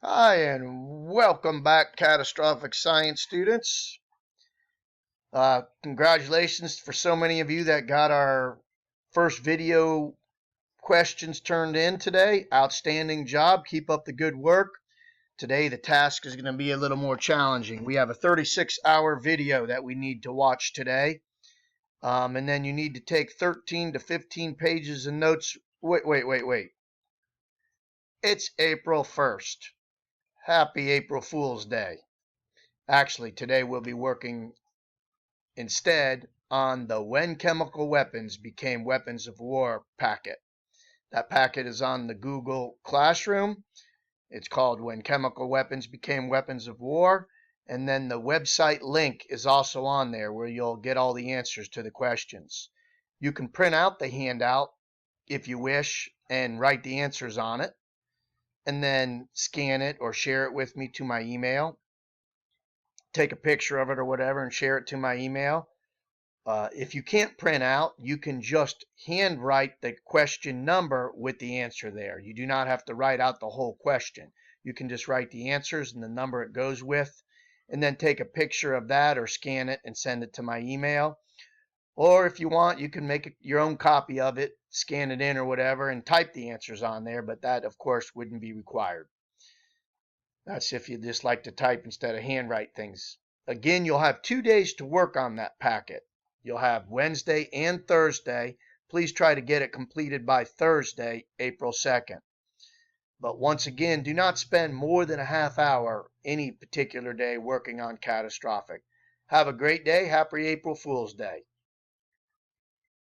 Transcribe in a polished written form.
Hi, and welcome back, catastrophic science students. Congratulations for so many of you that got our first video questions turned in today. Outstanding job. Keep up the good work. Today, the task is going to be a little more challenging. We have a 36-hour video that we need to watch today. And then you need to take 13 to 15 pages of notes. Wait. It's April 1st. Happy April Fool's Day. Actually, today we'll be working instead on the When Chemical Weapons Became Weapons of War packet. That packet is on the Google Classroom. It's called When Chemical Weapons Became Weapons of War. And then the website link is also on there where you'll get all the answers to the questions. You can print out the handout if you wish and write the answers on it, and then scan it or share it with me to my email. Take a picture of it or whatever and share it to my email. If you can't print out, you can just handwrite the question number with the answer there. You do not have to write out the whole question. You can just write the answers and the number it goes with, and then take a picture of that or scan it and send it to my email. Or if you want, you can make your own copy of it, scan it in or whatever, and type the answers on there, but that, of course, wouldn't be required. That's if you just like to type instead of handwrite things. Again, you'll have 2 days to work on that packet. You'll have Wednesday and Thursday. Please try to get it completed by Thursday, April 2nd. But once again, do not spend more than a half hour any particular day working on catastrophic. Have a great day. Happy April Fool's Day.